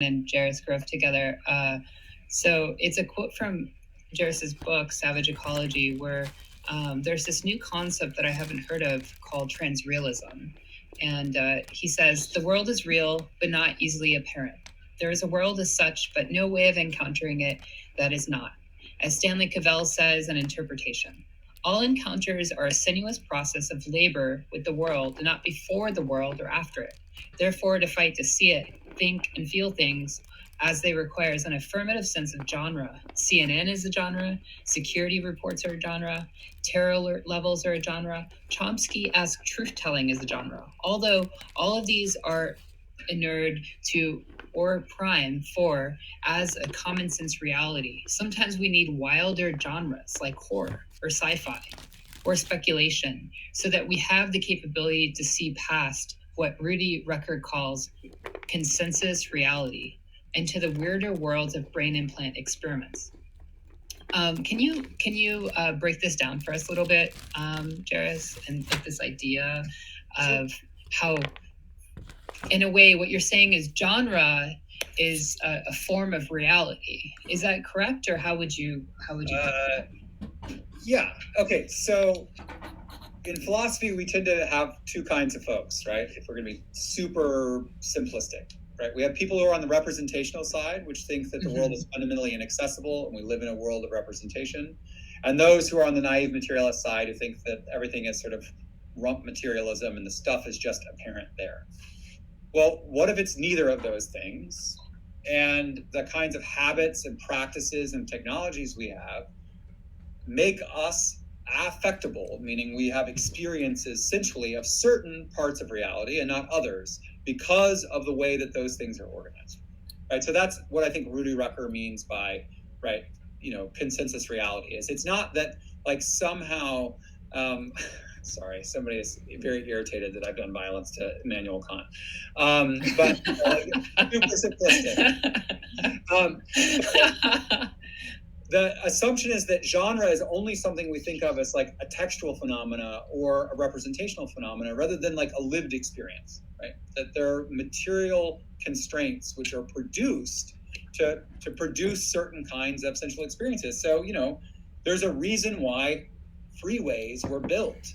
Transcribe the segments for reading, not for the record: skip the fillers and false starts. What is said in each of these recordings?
and Jairus Grove together. So it's a quote from Jairus's book, Savage Ecology, where there's this new concept that I haven't heard of called transrealism. And he says, the world is real, but not easily apparent. There is a world as such, but no way of encountering it that is not. As Stanley Cavell says, an interpretation. All encounters are a sinuous process of labor with the world, not before the world or after it. Therefore, to fight to see it, think, and feel things as they requires an affirmative sense of genre. CNN is a genre, security reports are a genre, terror alert levels are a genre, Chomsky-esque truth-telling is a genre. Although all of these are inured to or prime for as a common sense reality. Sometimes we need wilder genres like horror or sci-fi or speculation so that we have the capability to see past what Rudy Rucker calls consensus reality into the weirder worlds of brain implant experiments. Can you break this down for us a little bit, Jairus, and like this idea of how, in a way, what you're saying is genre is a form of reality. Is that correct, or how would you? Yeah. Okay. So in philosophy, we tend to have two kinds of folks, right? If we're going to be super simplistic, right? We have people who are on the representational side, which think that the world is fundamentally inaccessible and we live in a world of representation. And those who are on the naive materialist side who think that everything is sort of rump materialism and the stuff is just apparent there. Well, what if it's neither of those things? And the kinds of habits and practices and technologies we have make us affectable, meaning we have experiences essentially of certain parts of reality and not others because of the way that those things are organized. Right. So that's what I think Rudy Rucker means by, right, consensus reality is. It's not that like somehow sorry, somebody is very irritated that I've done violence to Immanuel Kant. But super simplistic. The assumption is that genre is only something we think of as like a textual phenomena or a representational phenomena rather than like a lived experience, right? That there are material constraints which are produced to produce certain kinds of sensual experiences. So, there's a reason why freeways were built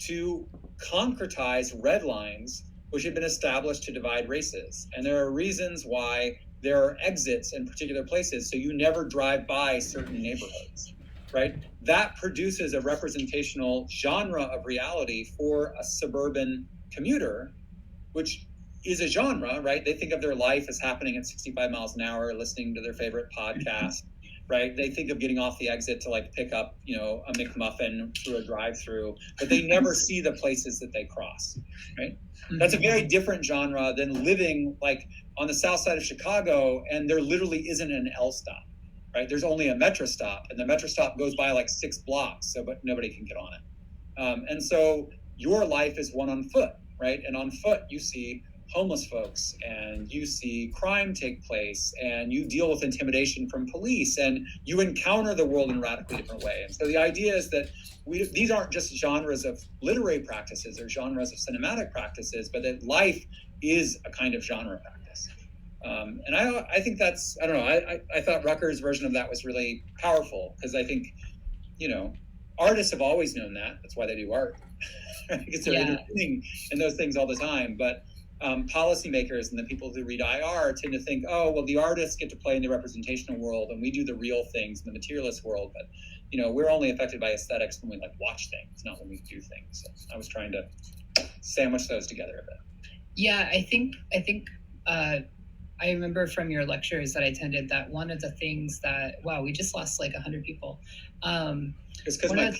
to concretize red lines which had been established to divide races. And there are reasons why there are exits in particular places, so you never drive by certain neighborhoods, right? That produces a representational genre of reality for a suburban commuter, which is a genre, right? They think of their life as happening at 65 miles an hour, listening to their favorite podcast, right? They think of getting off the exit to like pick up, a McMuffin through a drive-through, but they never see the places that they cross, right? That's a very different genre than living like on the south side of Chicago and there literally isn't an L stop, right? There's only a metro stop and the metro stop goes by like 6 blocks, but nobody can get on it. And so your life is one on foot, right? And on foot you see homeless folks and you see crime take place and you deal with intimidation from police and you encounter the world in a radically different way. And so the idea is that these aren't just genres of literary practices or genres of cinematic practices, but that life is a kind of genre practice. And I think that's, I don't know, I thought Rucker's version of that was really powerful because I think, artists have always known that. That's why they do art. Because they're intervening in those things all the time. But policymakers and the people who read IR tend to think, oh, well, the artists get to play in the representational world and we do the real things in the materialist world. But, we're only affected by aesthetics when we like watch things, not when we do things. So I was trying to sandwich those together a bit. Yeah, I think I remember from your lectures that I attended that one of the things that, wow, we just lost like 100 people. It's because my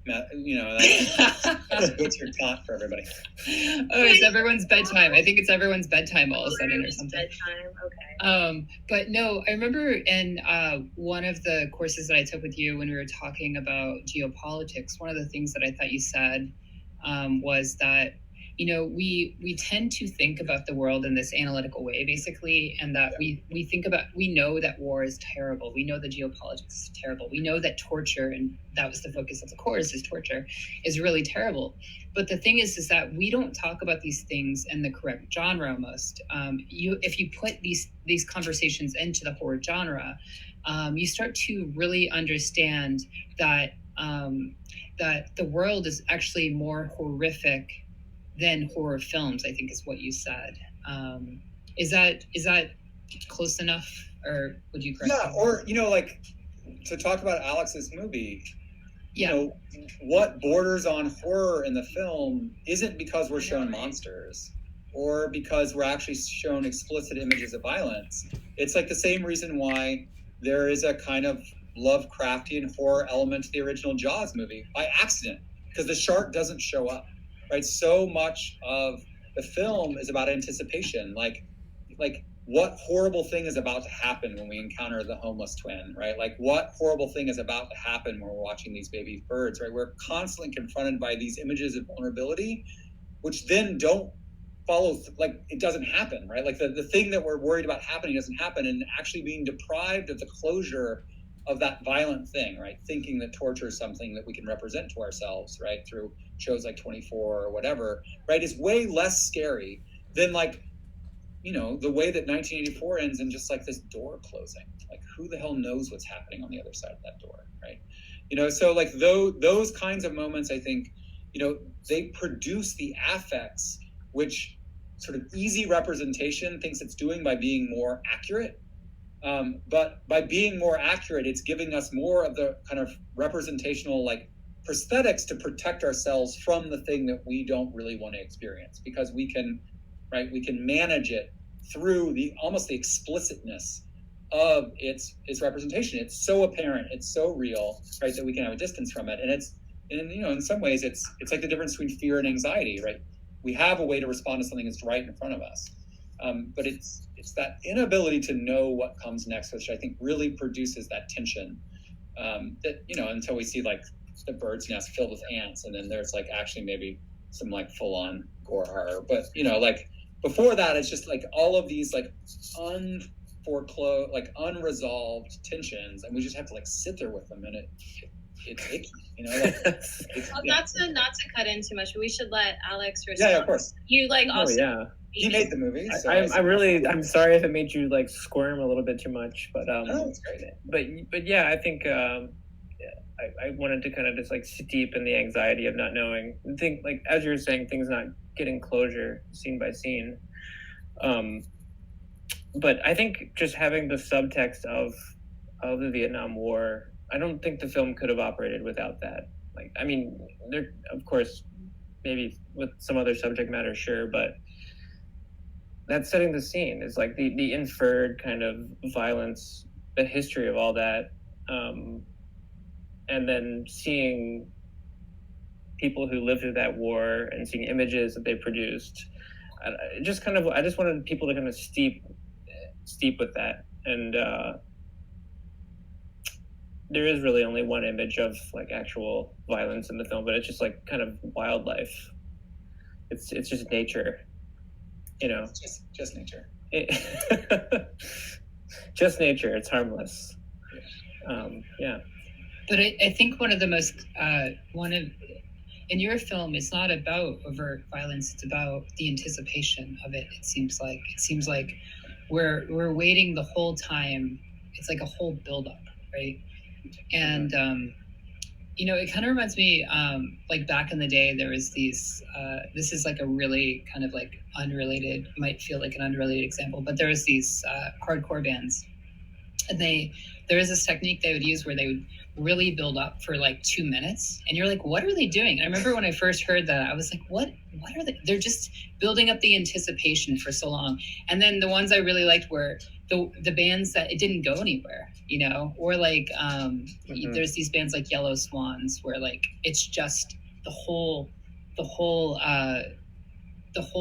that's butchered Kant for everybody. Oh, it's everyone's bedtime. I think it's everyone's bedtime all of a sudden or something. Bedtime, okay. But no, I remember in one of the courses that I took with you when we were talking about geopolitics, one of the things that I thought you said was that, we tend to think about the world in this analytical way, basically, and that we know that war is terrible. We know that geopolitics is terrible. We know that torture, and that was the focus of the course, is torture, is really terrible. But the thing is that we don't talk about these things in the correct genre almost. If you put these conversations into the horror genre, you start to really understand that that the world is actually more horrific than horror films, I think is what you said. Is that close enough, or would you correct me? Or like, to talk about Alex's movie, Yeah. What borders on horror in the film isn't because we're shown monsters or because we're actually shown explicit images of violence. It's like the same reason why there is a kind of Lovecraftian horror element to the original Jaws movie by accident, because the shark doesn't show up, right? So much of the film is about anticipation, like what horrible thing is about to happen when we encounter the homeless twin, right? Like, what horrible thing is about to happen when we're watching these baby birds, right? We're constantly confronted by these images of vulnerability, which then don't follow, like, it doesn't happen, right? Like, the thing that we're worried about happening doesn't happen, and actually being deprived of the closure of that violent thing, right? Thinking that torture is something that we can represent to ourselves, right? Through shows like 24 or whatever, right? Is way less scary than, like, the way that 1984 ends in just like this door closing. Like, who the hell knows what's happening on the other side of that door, right? So like those kinds of moments, I think, they produce the affects which sort of easy representation thinks it's doing by being more accurate. But by being more accurate, it's giving us more of the kind of representational, like, prosthetics to protect ourselves from the thing that we don't really want to experience, because we can manage it through almost the explicitness of its representation. It's so apparent, it's so real, right, that we can have a distance from it. And in some ways it's like the difference between fear and anxiety, right? We have a way to respond to something that's right in front of us. But it's that inability to know what comes next, which I think really produces that tension, that, until we see like the bird's nest filled with ants, and then there's like actually maybe some like full on gore horror. But like before that, it's just like all of these like unresolved tensions, and we just have to like sit there with them, and it's icky, like, well, not to cut in too much, but we should let Alex respond. Yeah, of course. You like also. Oh, yeah. He made the movie. So I'm sorry if it made you like squirm a little bit too much, but it's great. But yeah, I think I wanted to kind of just like steep in the anxiety of not knowing. Think, like, as you were saying, things not getting closure scene by scene. But I think just having the subtext of the Vietnam War, I don't think the film could have operated without that. Like, I mean, there, of course, maybe with some other subject matter, sure, but that's setting the scene. Is like the inferred kind of violence, the history of all that, and then seeing people who lived through that war and seeing images that they produced. I just wanted people to kind of steep with that. And there is really only one image of like actual violence in the film, but it's just like kind of wildlife. It's just nature, It's just nature. Just nature. It's harmless. Yeah. But I think one of the most in your film, it's not about overt violence. It's about the anticipation of it. It seems like we're waiting the whole time. It's like a whole buildup, right? And it kind of reminds me, like back in the day, there was these. This is like a really kind of like unrelated, might feel like an unrelated example, but there was these hardcore bands, and there is this technique they would use where they would really build up for like 2 minutes, and you're like, what are they doing? And I remember when I first heard that, I was like, what are they? They're just building up the anticipation for so long. And then the ones I really liked were the bands that it didn't go anywhere, or like there's these bands like Yellow Swans where like it's just the whole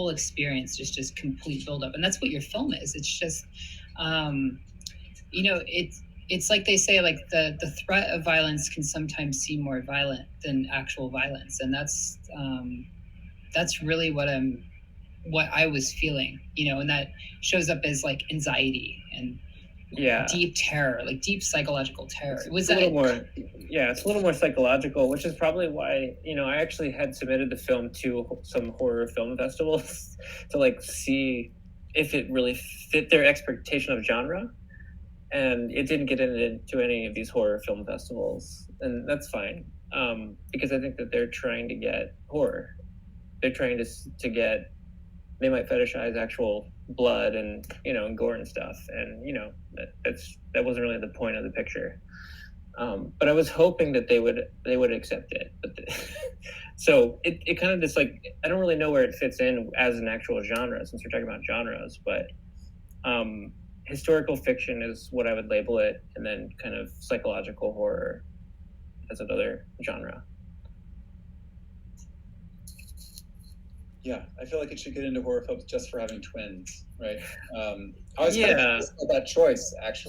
experience just complete build up. And that's what your film is. It's just it's like they say, like the threat of violence can sometimes seem more violent than actual violence, and that's that's really what I was feeling, and that shows up as like anxiety and deep terror, like deep psychological terror. It's a little more psychological, which is probably why, I actually had submitted the film to some horror film festivals to like see if it really fit their expectation of genre. And it didn't get into any of these horror film festivals. And that's fine. Because I think that they're trying to get horror. They're trying to get, they might fetishize actual blood and, and gore and stuff. And, that wasn't really the point of the picture. But I was hoping that they would accept it. But so it kind of just like, I don't really know where it fits in as an actual genre, since we're talking about genres, but historical fiction is what I would label it, and then kind of psychological horror as another genre. Yeah, I feel like it should get into horror films just for having twins, right? I was kind of curious about that choice, actually.